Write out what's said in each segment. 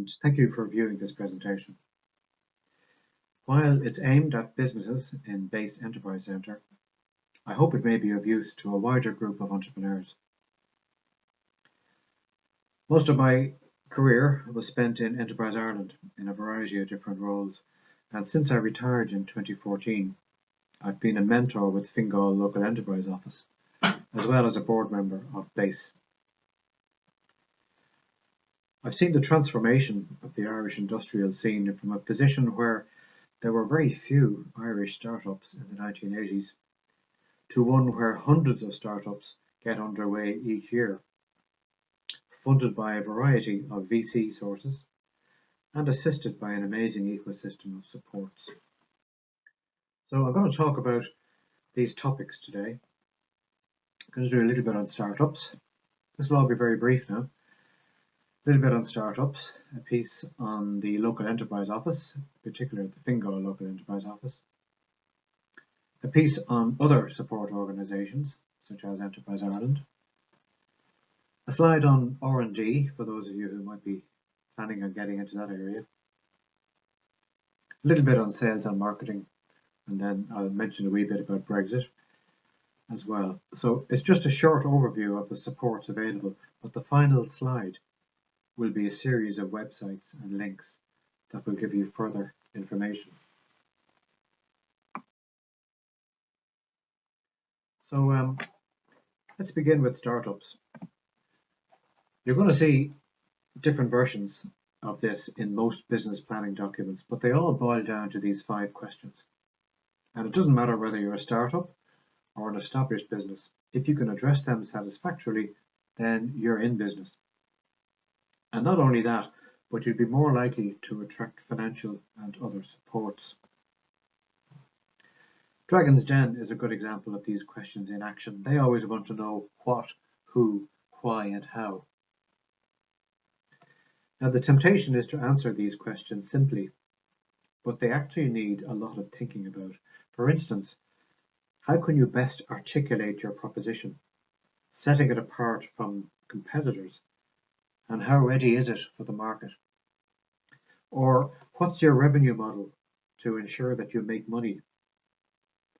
and thank you for viewing this presentation. While it's aimed at businesses in Base Enterprise Centre, I hope it may be of use to a wider group of entrepreneurs. Most of my career was spent in Enterprise Ireland in a variety of different roles, and since I retired in 2014, I've been a mentor with Fingal Local Enterprise Office, as well as a board member of Base. I've seen the transformation of the Irish industrial scene from a position where there were very few Irish startups in the 1980s to one where hundreds of startups get underway each year, funded by a variety of VC sources and assisted by an amazing ecosystem of supports. So I'm going to talk about these topics today. I'm going to do a little bit on startups. This will all be very brief now. A little bit on startups, a piece on the local enterprise office, particularly the Fingal Local Enterprise Office, a piece on other support organisations such as Enterprise Ireland, a slide on R&D for those of you who might be planning on getting into that area, a little bit on sales and marketing, and then I'll mention a wee bit about Brexit as well. So it's just a short overview of the supports available, but the final slide will be a series of websites and links that will give you further information. So let's begin with startups. You're going to see different versions of this in most business planning documents, but they all boil down to these 5 questions. And it doesn't matter whether you're a startup or an established business. If you can address them satisfactorily, then you're in business. And not only that, but you'd be more likely to attract financial and other supports. Dragon's Den is a good example of these questions in action. They always want to know what, who, why, and how. Now, the temptation is to answer these questions simply, but they actually need a lot of thinking about. For instance, how can you best articulate your proposition, setting it apart from competitors? And how ready is it for the market? Or what's your revenue model to ensure that you make money?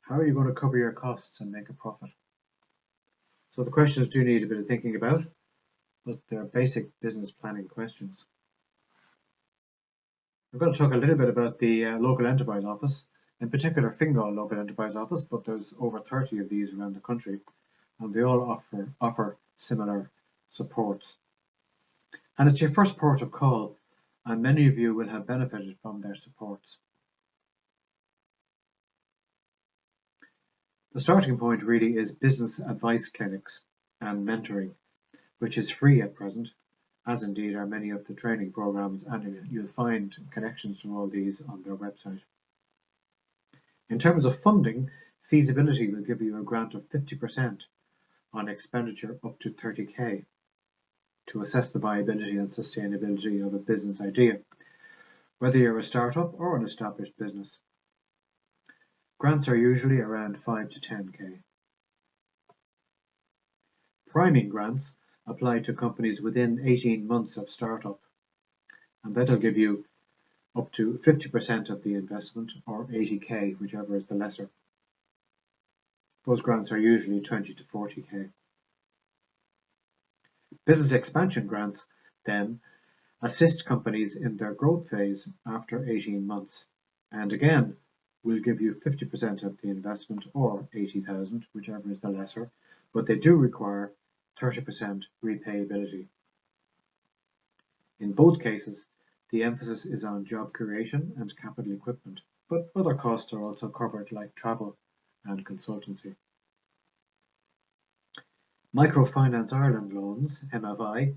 How are you going to cover your costs and make a profit? So the questions do need a bit of thinking about, but they're basic business planning questions. I'm going to talk a little bit about the local enterprise office, in particular Fingal Local Enterprise Office, but there's over 30 of these around the country, and they all offer similar supports. And it's your first port of call, and many of you will have benefited from their supports. The starting point really is business advice clinics and mentoring, which is free at present, as indeed are many of the training programs, and you'll find connections to all these on their website. In terms of funding, feasibility will give you a grant of 50% on expenditure up to 30k. To assess the viability and sustainability of a business idea, whether you're a startup or an established business. Grants are usually around 5 to 10k. Priming grants apply to companies within 18 months of startup, and that'll give you up to 50% of the investment, or 80k, whichever is the lesser. Those grants are usually 20 to 40k. Business expansion grants, then, assist companies in their growth phase after 18 months, and again, will give you 50% of the investment, or 80,000, whichever is the lesser, but they do require 30% repayability. In both cases, the emphasis is on job creation and capital equipment, but other costs are also covered, like travel and consultancy. Microfinance Ireland loans, MFI,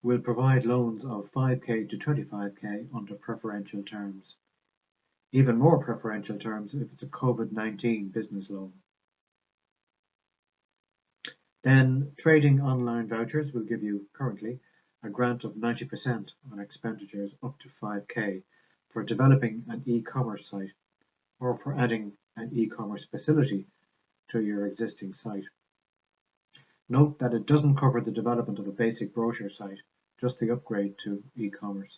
will provide loans of 5k to 25k under preferential terms. Even more preferential terms if it's a COVID-19 business loan. Then trading online vouchers will give you currently a grant of 90% on expenditures up to 5k for developing an e-commerce site or for adding an e-commerce facility to your existing site. Note that it doesn't cover the development of a basic brochure site, just the upgrade to e-commerce.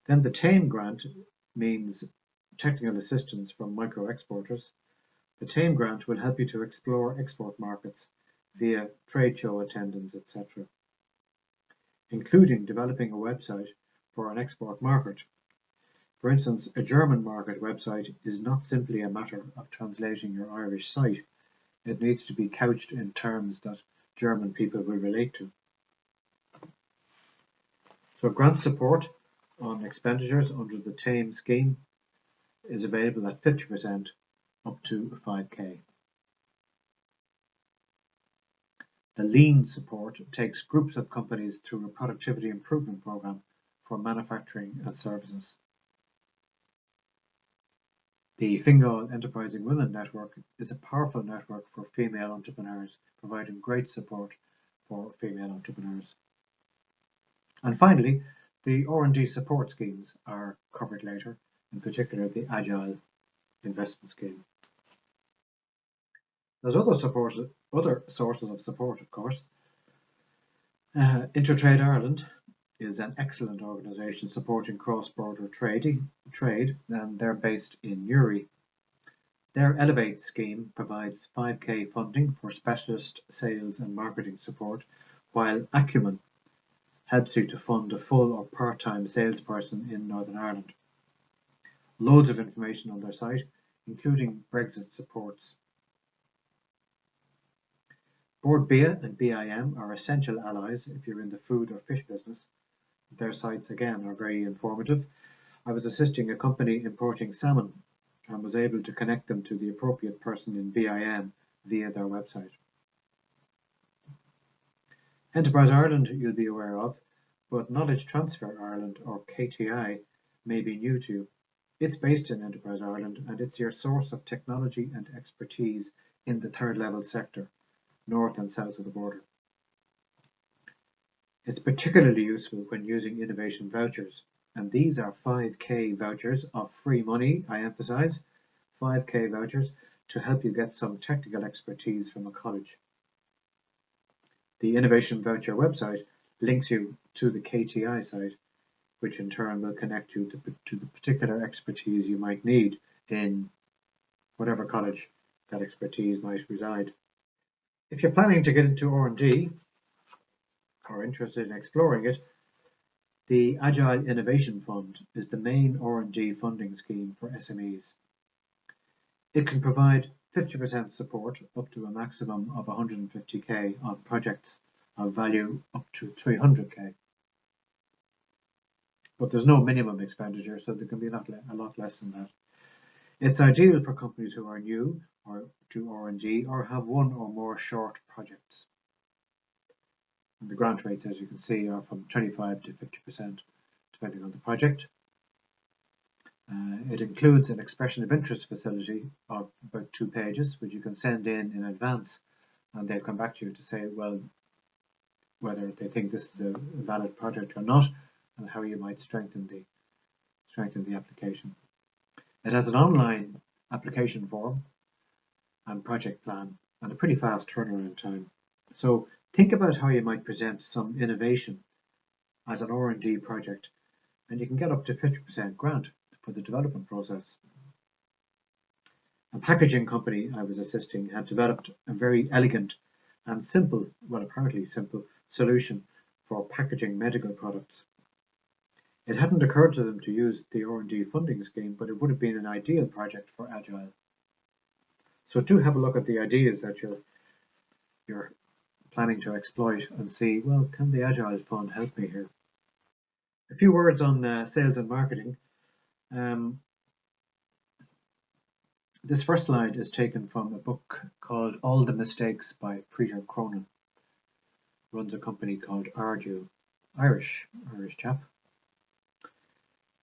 Then the TAME grant means technical assistance from micro exporters. The TAME grant will help you to explore export markets via trade show attendance, etc., including developing a website for an export market. For instance, a German market website is not simply a matter of translating your Irish site. It needs to be couched in terms that German people will relate to. So grant support on expenditures under the TAME scheme is available at 50% up to 5k. The Lean support takes groups of companies through a productivity improvement program for manufacturing and services. The Fingal Enterprising Women Network is a powerful network for female entrepreneurs, providing great support for female entrepreneurs. And finally, the R&D support schemes are covered later, in particular the Agile investment scheme. There's other sources of support, of course. Intertrade Ireland is an excellent organisation supporting cross-border trade, and they're based in Newry. Their Elevate scheme provides 5k funding for specialist sales and marketing support, while Acumen helps you to fund a full or part-time salesperson in Northern Ireland. Loads of information on their site, including Brexit supports. Board BIA and BIM are essential allies if you're in the food or fish business. Their sites, again, are very informative. I was assisting a company importing salmon and was able to connect them to the appropriate person in BIM via their website. Enterprise Ireland you'll be aware of, but Knowledge Transfer Ireland, or KTI, may be new to you. It's based in Enterprise Ireland, and it's your source of technology and expertise in the third level sector, north and south of the border. It's particularly useful when using innovation vouchers, and these are 5k vouchers of free money, I emphasize, 5k vouchers to help you get some technical expertise from a college. The innovation voucher website links you to the KTI site, which in turn will connect you to the particular expertise you might need in whatever college that expertise might reside. If you're planning to get into R&D or interested in exploring it, the Agile Innovation Fund is the main R&D funding scheme for SMEs. It can provide 50% support up to a maximum of 150k on projects of value up to 300k. But there's no minimum expenditure, so there can be a lot less than that. It's ideal for companies who are new or to R&D or have one or more short projects. And the grant rates, as you can see, are from 25 to 50%, depending on the project. It includes an expression of interest facility of about 2 pages, which you can send in advance, and they'll come back to you to say, well, whether they think this is a valid project or not, and how you might strengthen the application. It has an online application form and project plan, and a pretty fast turnaround time. So think about how you might present some innovation as an R&D project, and you can get up to 50% grant for the development process. A packaging company I was assisting had developed a very elegant and simple, well, apparently simple, solution for packaging medical products. It hadn't occurred to them to use the R&D funding scheme, but it would have been an ideal project for Agile. So do have a look at the ideas that you're planning to exploit and see, well, can the Agile Fund help me here? A few words on sales and marketing. This first slide is taken from a book called All the Mistakes by Peter Cronin. Runs a company called Agile, Irish chap.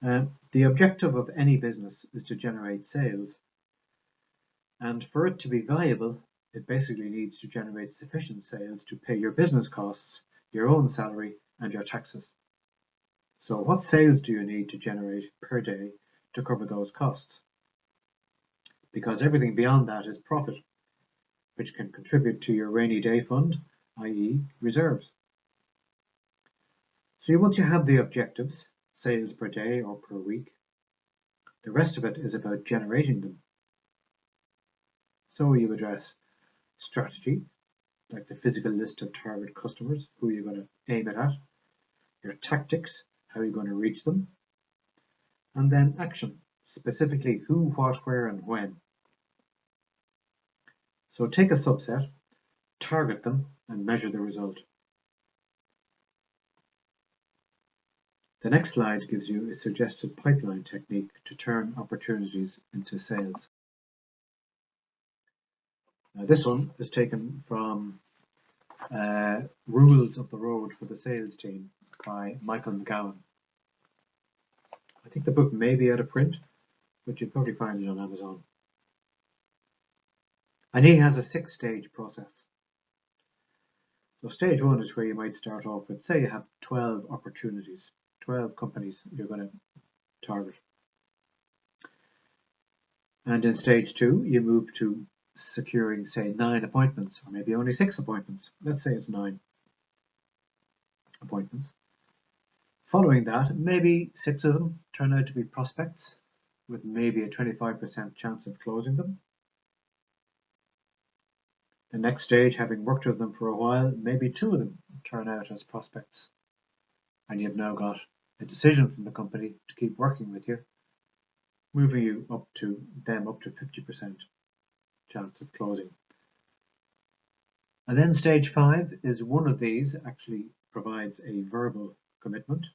The objective of any business is to generate sales, and for it to be viable, it basically needs to generate sufficient sales to pay your business costs, your own salary, and your taxes. So what sales do you need to generate per day to cover those costs? Because everything beyond that is profit, which can contribute to your rainy day fund, i.e. reserves. So once you have the objectives, sales per day or per week. The rest of it is about generating them. So you address strategy, like the physical list of target customers, who you're going to aim it at, your tactics, how you're going to reach them, and then action, specifically who, what, where, and when. So take a subset, target them, and measure the result. The next slide gives you a suggested pipeline technique to turn opportunities into sales. Now this one is taken from Rules of the Road for the Sales Team by Michael McGowan. I think the book may be out of print, but you'd probably find it on Amazon. And he has a 6-stage process. So stage 1 is where you might start off with, say you have 12 opportunities, 12 companies you're going to target. And in stage 2, you move to securing, say, 9 appointments, or maybe only 6 appointments. Let's say it's 9 appointments. Following that, maybe 6 of them turn out to be prospects, with maybe a 25% chance of closing them. The next stage, having worked with them for a while, maybe 2 of them turn out as prospects. And you've now got a decision from the company to keep working with you, moving you up to 50% chance of closing. And then stage 5 is one of these actually provides a verbal commitment,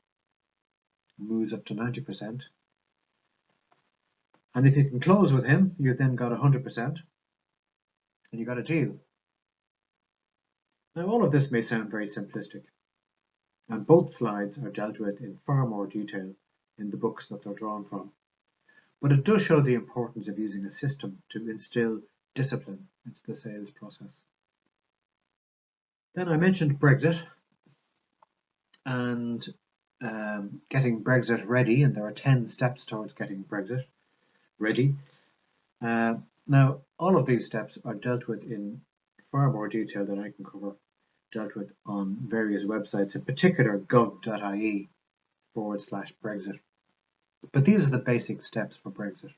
moves up to 90%. And if you can close with him, you've then got 100%, and you got a deal. Now all of this may sound very simplistic, and both slides are dealt with in far more detail in the books that they're drawn from. But it does show the importance of using a system to instill discipline into the sales process. Then I mentioned Brexit and getting Brexit ready, and there are 10 steps towards getting Brexit ready. Now, all of these steps are dealt with in far more detail than I can cover, dealt with on various websites, in particular gov.ie/Brexit. But these are the basic steps for Brexit.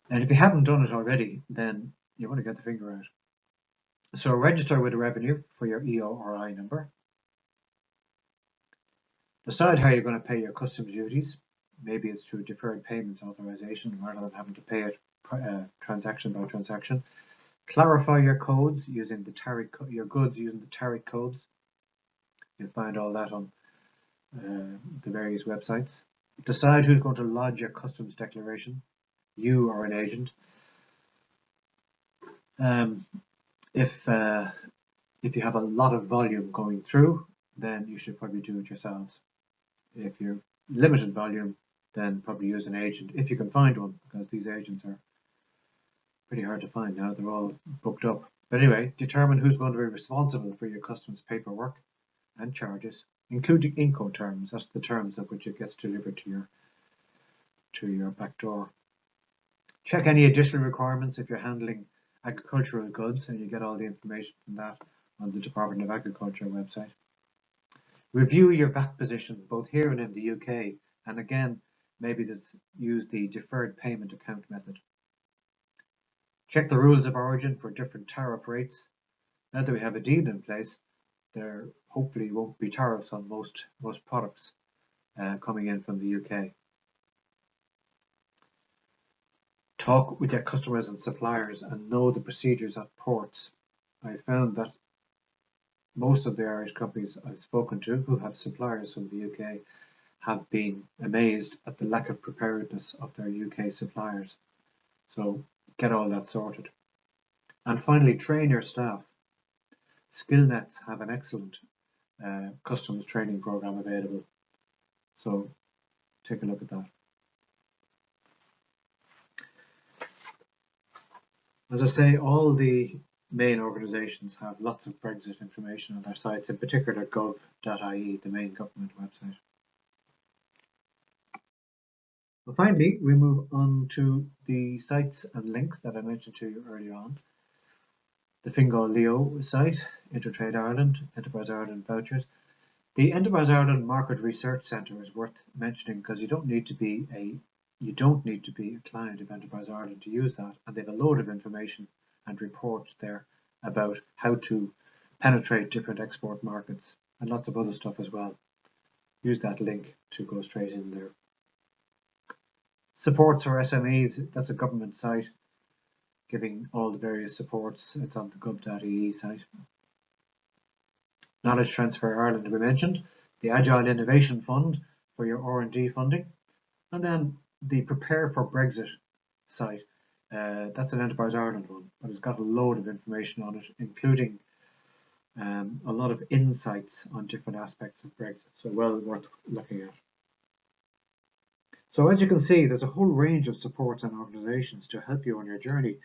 And if you haven't done it already, then you want to get the finger out. So register with revenue for your EORI number. Decide how you're going to pay your customs duties. Maybe it's through deferred payment authorization rather than having to pay it transaction by transaction. Clarify your codes using the tariff, your goods using the tariff codes. You'll find all that on the various websites. Decide who's going to lodge your customs declaration, you or an agent. If you have a lot of volume going through, then you should probably do it yourselves. If you're limited volume, then probably use an agent if you can find one, because these agents are pretty hard to find now. They're all booked up. But anyway, determine who's going to be responsible for your customs paperwork and charges, including Incoterms. That's the terms at which it gets delivered to your back door. Check any additional requirements if you're handling agricultural goods, and you get all the information from that on the Department of Agriculture website. Review your VAT position both here and in the UK, and again, maybe use the deferred payment account method. Check the rules of origin for different tariff rates. Now that we have a deal in place, there hopefully won't be tariffs on most products coming in from the UK. Talk with your customers and suppliers and know the procedures at ports. I found that most of the Irish companies I've spoken to who have suppliers from the UK have been amazed at the lack of preparedness of their UK suppliers. So get all that sorted. And finally, train your staff. SkillNets have an excellent customs training program available. So take a look at that. As I say, all the main organisations have lots of Brexit information on their sites, in particular gov.ie, the main government website. Well, finally, we move on to the sites and links that I mentioned to you earlier on. The Fingal Leo site, Intertrade Ireland, Enterprise Ireland vouchers. The Enterprise Ireland Market Research Centre is worth mentioning because you don't need to be a client of Enterprise Ireland to use that, and they have a load of information and reports there about how to penetrate different export markets and lots of other stuff as well. Use that link to go straight in there. Supports for SMEs, that's a government site giving all the various supports. It's on the gov.ie site. Knowledge Transfer Ireland we mentioned, the Agile Innovation Fund for your R&D funding, and then the Prepare for Brexit site. That's an Enterprise Ireland one, but it's got a load of information on it, including a lot of insights on different aspects of Brexit, so well worth looking at. So as you can see, there's a whole range of supports and organisations to help you on your journey.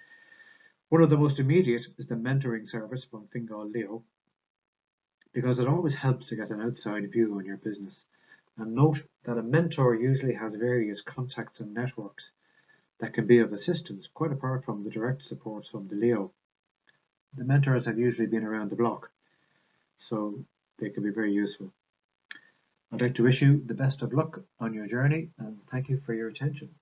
One of the most immediate is the mentoring service from Fingal Leo, because it always helps to get an outside view on your business. And note that a mentor usually has various contacts and networks that can be of assistance, quite apart from the direct supports from the Leo. The mentors have usually been around the block, so they can be very useful. I'd like to wish you the best of luck on your journey, and thank you for your attention.